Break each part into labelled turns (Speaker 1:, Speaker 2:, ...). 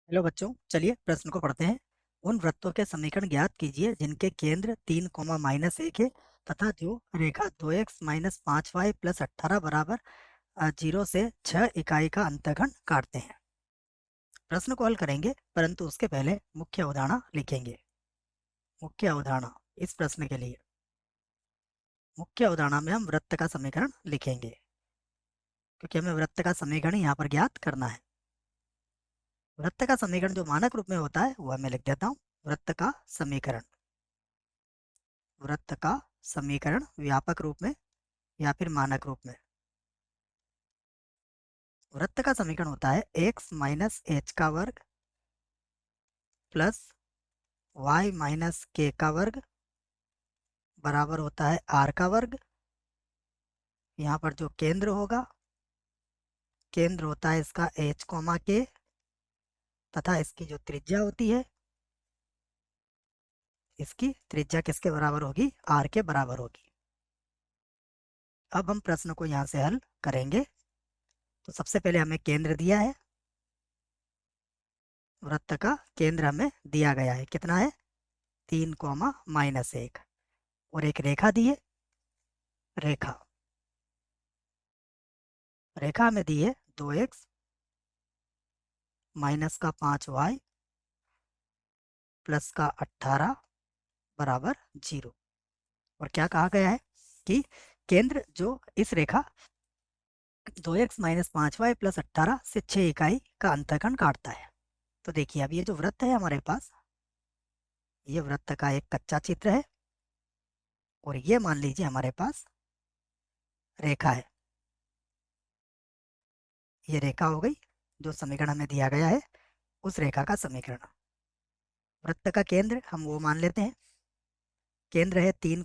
Speaker 1: Hello बच्चों, चलिए प्रश्न को पढ़ते हैं। उन वृत्तों के समीकरण ज्ञात कीजिए जिनके केंद्र 3, -1 है तथा जो रेखा 2x - 5y + 18 बराबर 0 से 6 इकाई का अंतःखंड काटते हैं। प्रश्न को हल करेंगे, परंतु उसके पहले मुख्य अवधारणा लिखेंगे। मुख्य अवधारणा इस प्रश्न के लिए मुख्य अवधारणा में हम वृत्त का समीकरण लिखेंगे, क्योंकि हमें वृत्त का समीकरण यहाँ पर ज्ञात करना है। वृत्त का समीकरण जो मानक रूप में होता है वह मैं लिख देता हूँ। वृत्त का समीकरण, वृत्त का समीकरण व्यापक रूप में या फिर मानक रूप में। वृत्त का समीकरण होता है x - h का वर्ग प्लस y - k का वर्ग बराबर होता है r का वर्ग। यहाँ पर जो केंद्र होगा, केंद्र होता है इसका h, k तथा इसकी जो त्रिज्या होती है, इसकी त्रिज्या किसके बराबर होगी? r के बराबर होगी। अब हम प्रश्न को यहाँ से हल करेंगे। तो सबसे पहले हमें केंद्र दिया है, वृत्त का केंद्र हमें दिया गया है, कितना है? 3, -1 और एक रेखा दी है। रेखा रेखा हमें दी है 2x - 5y + 18 बराबर 0। और क्या कहा गया है कि केंद्र जो इस रेखा 2x - 5y + 18 से 6 इकाई का अंतःखंड काटता है। तो देखिए, अब ये जो वृत्त है हमारे पास, ये वृत्त का एक कच्चा चित्र है और ये मान लीजिए हमारे पास रेखा है। ये रेखा हो गई जो समीकरण हमें दिया गया है, उस रेखा का समीकरण। वृत्त का केंद्र हम वो मान लेते हैं, केंद्र है 3,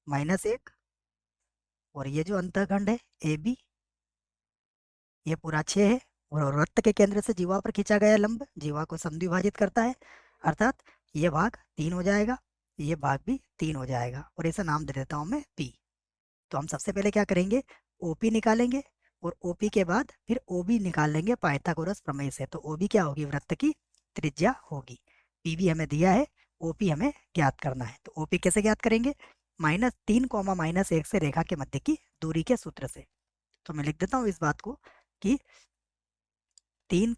Speaker 1: -1 और ये जो अंतःखंड है ए बी, ये पूरा 6 है। और वृत्त के केंद्र से जीवा पर खींचा गया लंब जीवा को समद्विभाजित करता है, अर्थात ये भाग 3 हो जाएगा, ये भाग भी 3 हो जाएगा और इसे नाम दे देता हूँ मैं पी। तो हम सबसे पहले क्या करेंगे? ओपी निकालेंगे और ओपी के बाद फिर ओबी निकाल लेंगे पाइथागोरस प्रमेय से। तो ओबी क्या होगी? वृत्त की त्रिज्या होगी। पीबी हमें दिया है, ओपी हमें ज्ञात करना है। तो ओपी कैसे ज्ञात करेंगे? -3, -1 से रेखा के मध्य की दूरी के सूत्र से। तो मैं लिख देता हूँ इस बात को कि 3,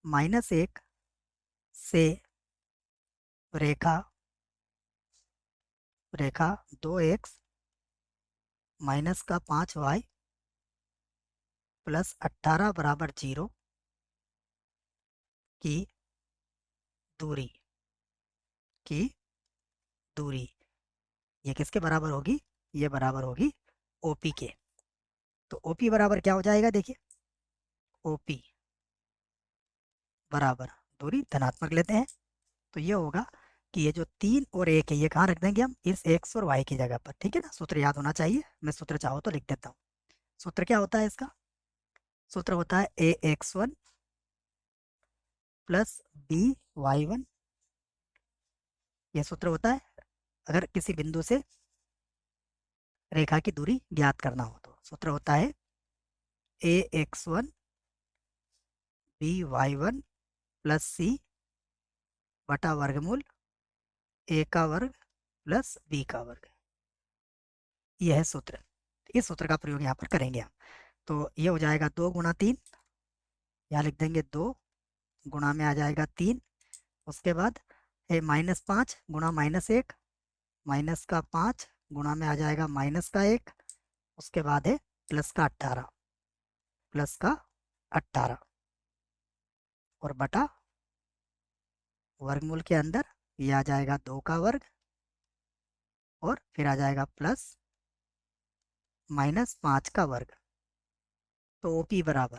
Speaker 1: -1 से रेखा रेखा 2x - 5y + 18 बराबर 0 की दूरी की दूरी ये किसके बराबर होगी? ये बराबर होगी ओपी के। तो ओपी बराबर क्या हो जाएगा? देखिए, ओपी बराबर दूरी धनात्मक लेते हैं तो ये होगा कि ये जो 3 और 1 है, ये कहाँ रख देंगे हम? इस x और y की जगह पर। ठीक है ना? सूत्र याद होना चाहिए, मैं सूत्र चाहो तो लिख देता हूँ। सूत्र क्या होता है इसका? सूत्र होता है ax1 + by1। ये सूत्र होता है अगर किसी बिंदु से रेखा की दूरी ज्ञात करना हो। तो सूत्र होता है ax1 by1 + c बटा वर्गमूल a का वर्ग + b का वर्ग। यह है सूत्र। इस सूत्र का प्रयोग यहाँ पर करेंगे हम। तो ये हो जाएगा 2 × 3, यहाँ लिख देंगे 2 गुणा में आ जाएगा 3। उसके बाद -5 गुणा -1, -5 गुणा में आ जाएगा -1। उसके बाद है +18, +18 और बटा वर्गमूल के अंदर ये आ जाएगा 2 का वर्ग और फिर आ जाएगा +-5 का वर्ग। तो ओपी बराबर,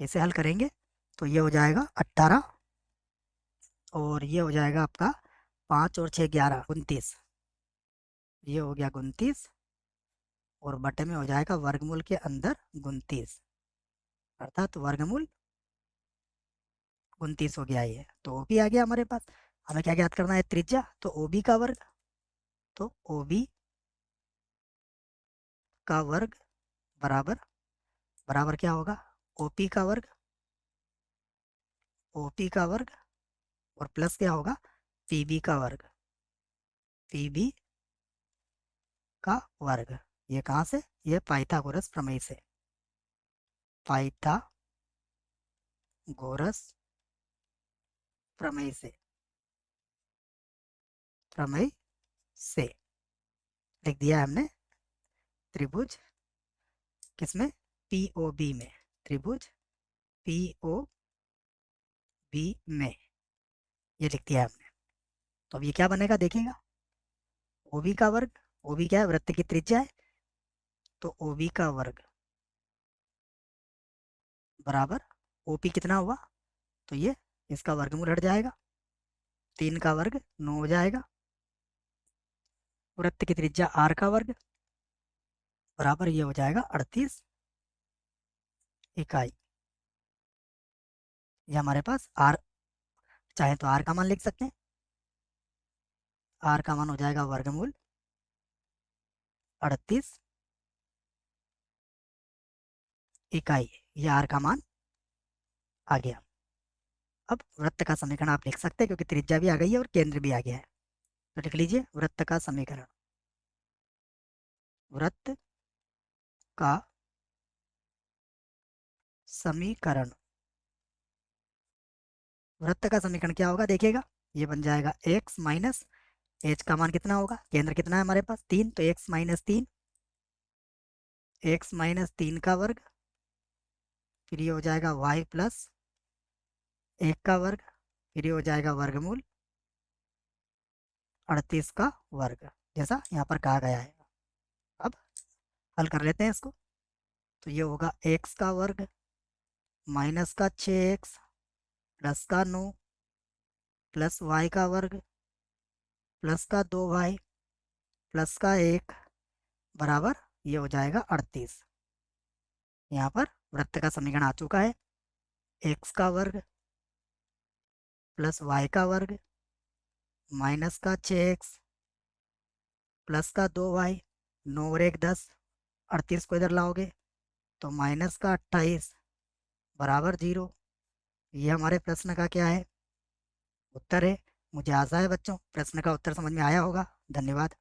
Speaker 1: इसे हल करेंगे तो ये हो जाएगा 18 और ये हो जाएगा आपका 5 और 6 11 29। ये हो गया 29 और बटे में हो जाएगा वर्गमूल के अंदर 29, अर्थात वर्गमूल 29 हो गया ये। तो ओबी आ गया हमारे पास। हमें क्या ज्ञात करना है? त्रिज्या। तो ओबी का वर्ग, तो ओबी का वर्ग बराबर बराबर क्या होगा? ओपी का वर्ग, ओपी का वर्ग, और प्लस क्या होगा, पीबी का वर्ग, पीबी का वर्ग। ये कहाँ से, ये पाइथागोरस प्रमेय से, पाइथागोरस प्रमेय से, प्रमेय से लिख दिया है हमने। त्रिभुज किसमें, पीओबी में, त्रिभुज पीओबी में, ये लिख दिया है हमने। तो अब ये क्या बनेगा देखिएगा, ओबी का वर्ग, ओबी क्या है, वृत्त की त्रिज्या है, तो ओबी का वर्ग बराबर ओपी कितना हुआ, तो ये इसका वर्गमूल हट जाएगा, 3 का वर्ग 9 हो जाएगा, वृत्त की त्रिज्या आर का वर्ग बराबर ये हो जाएगा 38 इकाई। ये हमारे पास आर, चाहे तो आर का मान लिख सकते हैं, आर का मान हो जाएगा वर्गमूल 38 इकाई, ये आर का मान आ गया। अब वृत्त का समीकरण आप लिख सकते हैं क्योंकि त्रिज्या भी आ गई है और केंद्र भी आ गया है, तो लिख लीजिए वृत्त का समीकरण, वृत्त का समीकरण, वृत्त का समीकरण क्या होगा देखिएगा, ये बन जाएगा एक्स माइनस एच का मान कितना होगा, केंद्र कितना है हमारे पास 3, तो एक्स माइनस 3, एक्स माइनस 3 का वर्ग, फिर ये हो जाएगा वाई प्लस 1 का वर्ग, फिर ये हो जाएगा वर्गमूल 38 का वर्ग, जैसा यहाँ पर कहा गया है। अब हल कर लेते हैं इसको, तो ये होगा एक्स का वर्ग माइनस का 6x प्लस का 9 प्लस वाई का वर्ग प्लस का 2y प्लस का 1 बराबर ये हो जाएगा 38। यहाँ पर वृत्त का समीकरण आ चुका है, एक्स का वर्ग प्लस वाई का वर्ग माइनस का 6x प्लस का 2y, 9 और 1 10, 38 को इधर लाओगे तो माइनस का 28 बराबर 0। ये हमारे प्रश्न का क्या है, उत्तर है। मुझे आशा है बच्चों प्रश्न का उत्तर समझ में आया होगा। धन्यवाद।